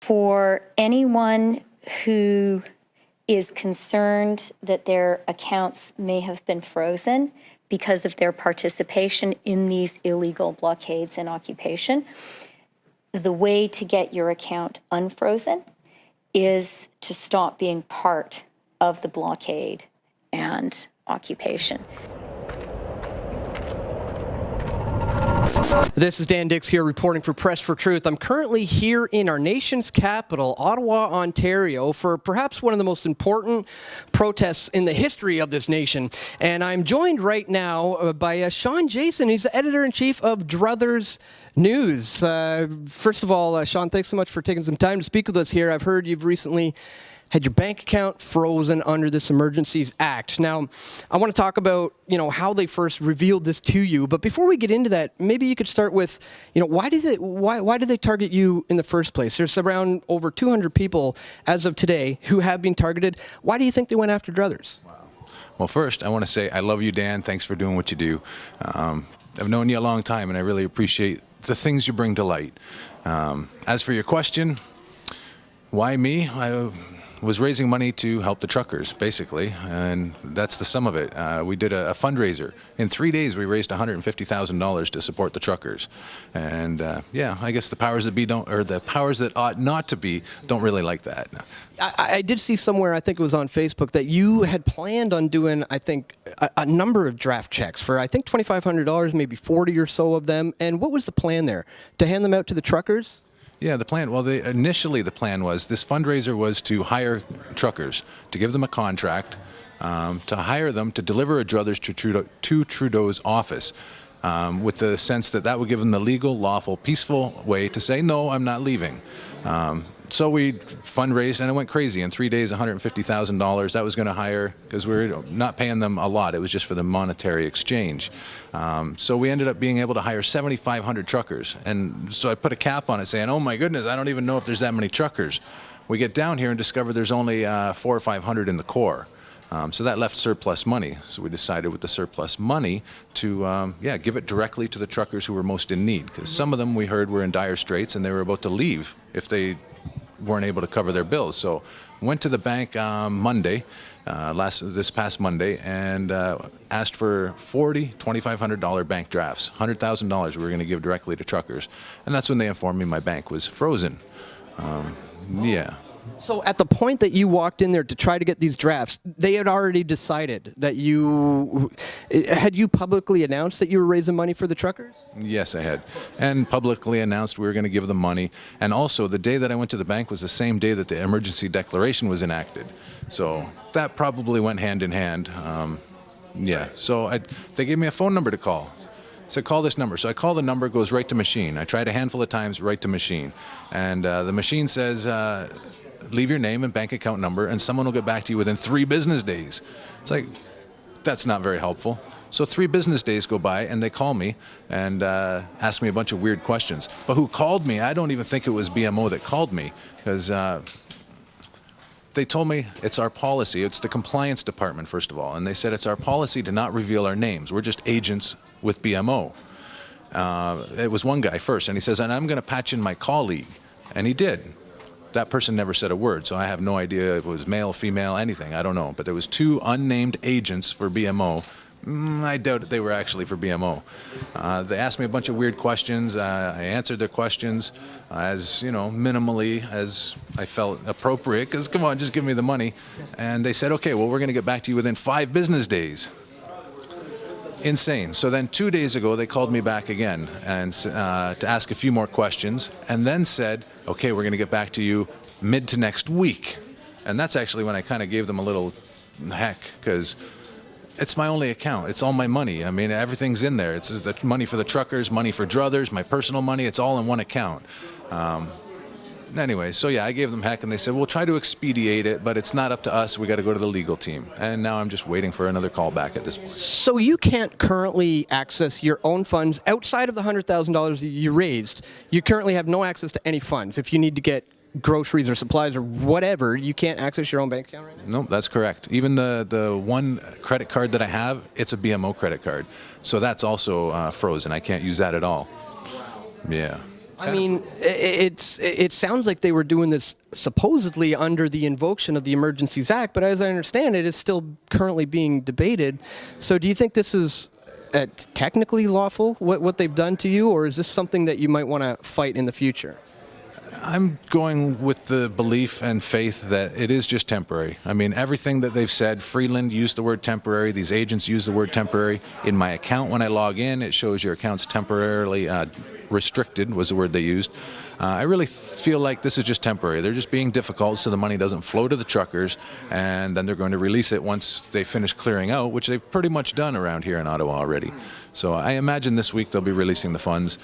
For anyone who is concerned that their accounts may have been frozen because of their participation in these illegal blockades and occupation, the way to get your account unfrozen is to stop being part of the blockade and occupation. This is Dan Dix here reporting for Press for Truth. I'm currently here in our nation's capital, Ottawa, Ontario, for perhaps one of the most important protests in the history of this nation. And I'm joined right now by Shawn Jason. He's the editor-in-chief of Druthers News. First of all, Shawn, thanks so much for taking some time to speak with us here. I've heard you've recently had your bank account frozen under this Emergencies Act. Now, I want to talk about, how they first revealed this to you. But before we get into that, maybe you could start with, why did they target you in the first place? There's around over 200 people as of today who have been targeted. Why do you think they went after Druthers? Well, first, I want to say I love you, Dan. Thanks for doing what you do. I've known you a long time, and I really appreciate the things you bring to light. As for your question, why me? I was raising money to help the truckers, basically, and that's the sum of it. We did a fundraiser. In 3 days, we raised $150,000 to support the truckers. And I guess the powers that be don't, or the powers that ought not to be, don't really like that. I did see somewhere, I think it was on Facebook, that you had planned on doing, I think, a number of draft checks for, I think, $2,500, maybe 40 or so of them. And what was the plan there? To hand them out to the truckers? Yeah, the plan, initially the plan was, this fundraiser was to hire truckers, to give them a contract, to hire them to deliver a Druthers to Trudeau's office, with the sense that that would give them the legal, lawful, peaceful way to say, no, I'm not leaving. So we fundraised, and it went crazy. In 3 days, $150,000. That was going to hire, because we were not paying them a lot. It was just for the monetary exchange. So we ended up being able to hire 7,500 truckers. And so I put a cap on it, saying, oh my goodness, I don't even know if there's that many truckers. We get down here and discover there's only 400 or 500 in the Corps. So that left surplus money. So we decided with the surplus money to give it directly to the truckers who were most in need. Because some of them, we heard, were in dire straits, and they were about to leave if they weren't able to cover their bills. So went to the bank Monday, this past Monday, and asked for 40 $2,500 bank drafts, $100,000 we were going to give directly to truckers. And that's when they informed me my bank was frozen. So at the point that you walked in there to try to get these drafts, they had already decided that had you publicly announced that you were raising money for the truckers? Yes, I had. And publicly announced we were going to give them money. And also, the day that I went to the bank was the same day that the emergency declaration was enacted. So that probably went hand in hand. So they gave me a phone number to call. So call this number. So I call the number, goes right to machine. I tried a handful of times, right to machine. And the machine says, leave your name and bank account number, and someone will get back to you within 3 business days. It's like, that's not very helpful. So 3 business days go by, and they call me and ask me a bunch of weird questions. But who called me? I don't even think it was BMO that called me, because they told me it's our policy. It's the compliance department, first of all. And they said it's our policy to not reveal our names. We're just agents with BMO. It was one guy first, and he says, and I'm going to patch in my colleague. And he did. That person never said a word, so I have no idea if it was male, female, anything. I don't know. But there was 2 unnamed agents for BMO. I doubt they were actually for BMO. They asked me a bunch of weird questions. I answered their questions as, minimally as I felt appropriate, because, come on, just give me the money. And they said, okay, well, we're going to get back to you within 5 business days. Insane. So then 2 days ago, they called me back again and to ask a few more questions, and then said, okay, we're going to get back to you mid to next week. And that's actually when I kind of gave them a little heck, because it's my only account. It's all my money. I mean, everything's in there. It's the money for the truckers, money for Druthers, my personal money. It's all in one account. Anyway, so I gave them heck, and they said, we'll try to expedite it, but it's not up to us. We got to go to the legal team. And now I'm just waiting for another call back at this point. So you can't currently access your own funds outside of the $100,000 you raised. You currently have no access to any funds. If you need to get groceries or supplies or whatever, you can't access your own bank account right now? No, that's correct. Even the one credit card that I have, it's a BMO credit card. So that's also frozen. I can't use that at all. Yeah. I mean, it sounds like they were doing this supposedly under the invocation of the Emergencies Act, but as I understand it, it's still currently being debated. So do you think this is technically lawful, what they've done to you, or is this something that you might want to fight in the future? I'm going with the belief and faith that it is just temporary. I mean, everything that they've said, Freeland used the word temporary, these agents use the word temporary. In my account, when I log in, it shows your account's temporarily restricted, was the word they used. I really feel like this is just temporary. They're just being difficult so the money doesn't flow to the truckers, and then they're going to release it once they finish clearing out, which they've pretty much done around here in Ottawa already. So I imagine this week they'll be releasing the funds.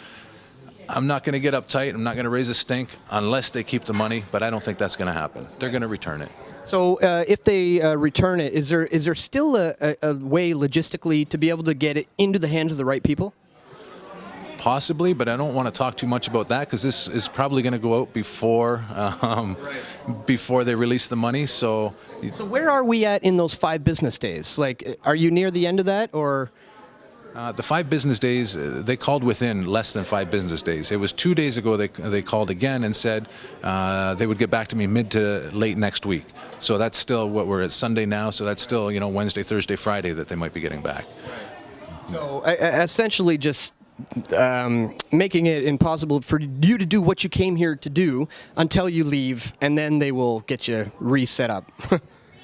I'm not going to get uptight. I'm not going to raise a stink unless they keep the money, but I don't think that's going to happen. They're going to return it. So if they return it, is there still a way logistically to be able to get it into the hands of the right people? Possibly, but I don't want to talk too much about that because this is probably going to go out before they release the money. So where are we at in those 5 business days? Like, are you near the end of that, or? The 5 business days, they called within less than 5 business days. It was 2 days ago they called again and said they would get back to me mid to late next week. So that's still what we're at Sunday now. So that's still, Wednesday, Thursday, Friday that they might be getting back. So essentially just making it impossible for you to do what you came here to do until you leave, and then they will get you reset up.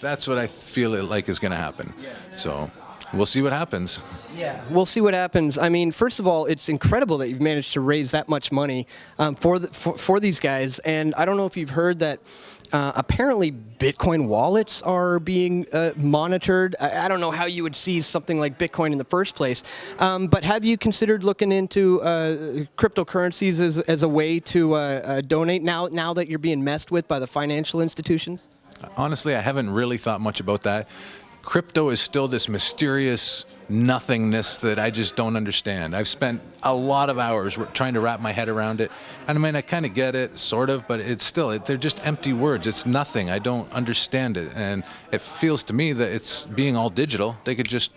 That's what I feel like is going to happen. So we'll see what happens. Yeah, we'll see what happens. I mean, first of all, it's incredible that you've managed to raise that much money for these guys. And I don't know if you've heard that apparently Bitcoin wallets are being monitored. I don't know how you would seize something like Bitcoin in the first place. But have you considered looking into cryptocurrencies as a way to donate now that you're being messed with by the financial institutions? Honestly, I haven't really thought much about that. Crypto is still this mysterious nothingness that I just don't understand. I've spent a lot of hours trying to wrap my head around it. And I mean, I kind of get it, sort of, but it's still, they're just empty words. It's nothing. I don't understand it. And it feels to me that it's being all digital. They could just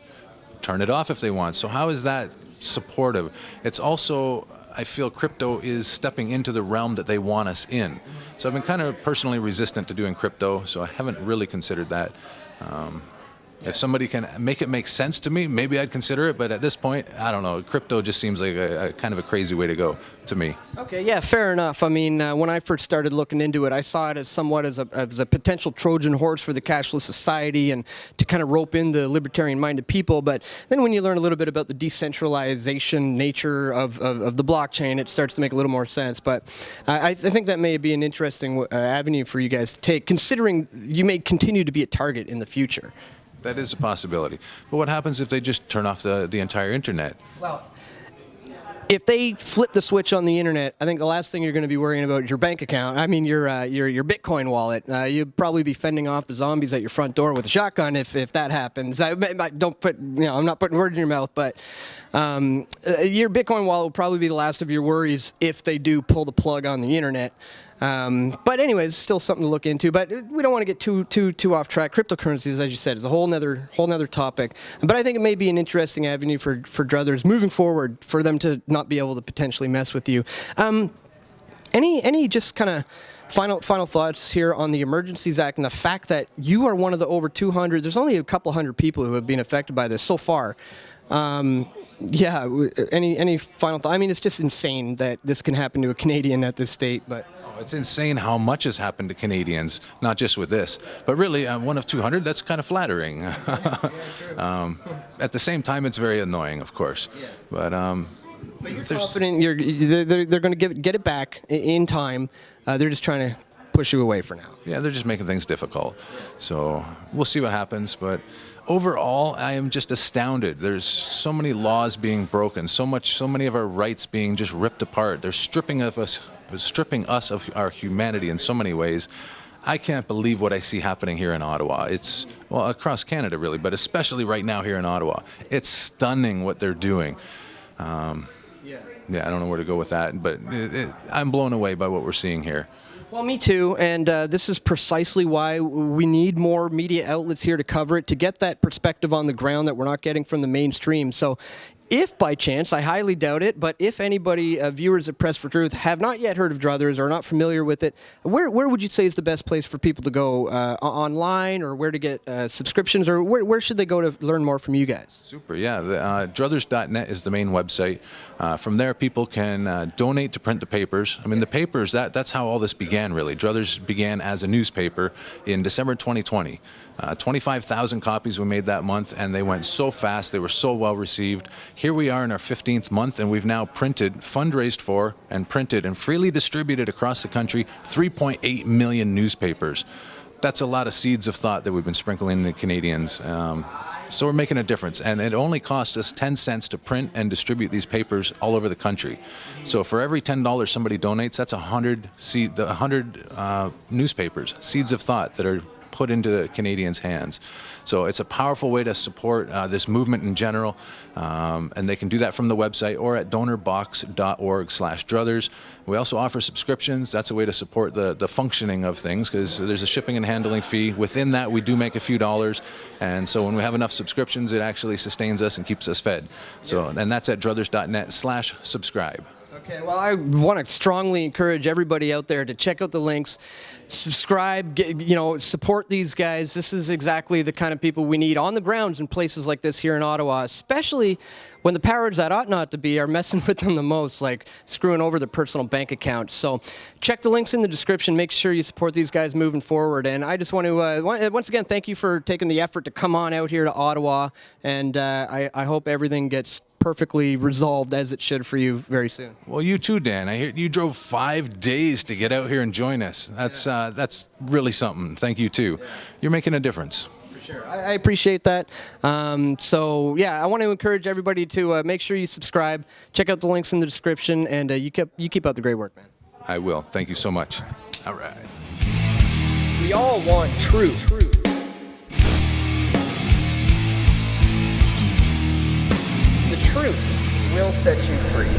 turn it off if they want. So how is that supportive? It's also, I feel crypto is stepping into the realm that they want us in. So I've been kind of personally resistant to doing crypto, so I haven't really considered that. If somebody can make it make sense to me, maybe I'd consider it. But at this point, I don't know. Crypto just seems like a kind of a crazy way to go to me. Okay, yeah, fair enough. I mean, when I first started looking into it, I saw it as somewhat as a potential Trojan horse for the cashless society and to kind of rope in the libertarian-minded people. But then when you learn a little bit about the decentralization nature of the blockchain, it starts to make a little more sense. But I think that may be an interesting avenue for you guys to take, considering you may continue to be a target in the future. That is a possibility. But what happens if they just turn off the entire internet? Well, if they flip the switch on the internet, I think the last thing you're going to be worrying about is your bank account. I mean, your Bitcoin wallet. You'd probably be fending off the zombies at your front door with a shotgun if that happens. I don't put, I'm not putting words in your mouth, but your Bitcoin wallet will probably be the last of your worries if they do pull the plug on the internet. But anyways, still something to look into. But we don't want to get too off track. Cryptocurrencies, as you said, is a whole nother topic. But I think it may be an interesting avenue for Druthers moving forward for them to not be able to potentially mess with you. Any just kind of final thoughts here on the Emergencies Act and the fact that you are one of the over 200. There's only a couple hundred people who have been affected by this so far. Yeah. Any final thoughts? I mean, it's just insane that this can happen to a Canadian at this state, but. It's insane how much has happened to Canadians, not just with this. But really, one of 200, that's kind of flattering. At the same time, it's very annoying, of course. But you're confident they're going to get it back in time. They're just trying to push you away for now. Yeah, they're just making things difficult. So we'll see what happens. But overall, I am just astounded. There's so many laws being broken, so many of our rights being just ripped apart. They're stripping us of our humanity in so many ways. I can't believe what I see happening here in Ottawa. It's, well, across Canada really, but especially right now here in Ottawa. It's stunning what they're doing. Yeah, I don't know where to go with that, but I'm blown away by what we're seeing here. Well, me too, and this is precisely why we need more media outlets here to cover it, to get that perspective on the ground that we're not getting from the mainstream. So if by chance, I highly doubt it, but if anybody, viewers of Press for Truth, have not yet heard of Druthers or are not familiar with it, where would you say is the best place for people to go online, or where to get subscriptions, or where should they go to learn more from you guys? Super, yeah. Druthers.net is the main website. From there, people can donate to print the papers. I mean, the papers, that's how all this began, really. Druthers began as a newspaper in December 2020. 25,000 copies we made that month, and they went so fast. They were so well received. Here we are in our 15th month, and we've now printed, fundraised for, and printed and freely distributed across the country 3.8 million newspapers. That's a lot of seeds of thought that we've been sprinkling into Canadians. So we're making a difference, and it only cost us 10 cents to print and distribute these papers all over the country. So for every $10 somebody donates, that's 100 newspapers, seeds of thought that are put into the Canadians' hands. So it's a powerful way to support this movement in general, and they can do that from the website or at donorbox.org/Druthers. We also offer subscriptions. That's a way to support the functioning of things, because there's a shipping and handling fee. Within that, we do make a few dollars, and so when we have enough subscriptions, it actually sustains us and keeps us fed. So, and that's at druthers.net/subscribe. Okay, well, I want to strongly encourage everybody out there to check out the links, subscribe, support these guys. This is exactly the kind of people we need on the grounds in places like this here in Ottawa, especially when the powers that ought not to be are messing with them the most, like screwing over their personal bank accounts. So check the links in the description. Make sure you support these guys moving forward. And I just want to, once again, thank you for taking the effort to come on out here to Ottawa. And I hope everything gets perfectly resolved as it should for you very soon. Well, you too, Dan. I hear you drove 5 days to get out here and join us. That's really something. Thank you too. Yeah. You're making a difference. For sure. I appreciate that. So yeah, I want to encourage everybody to make sure you subscribe. Check out the links in the description, and you keep up the great work, man. I will. Thank you so much. All right. We all want truth. The truth will set you free.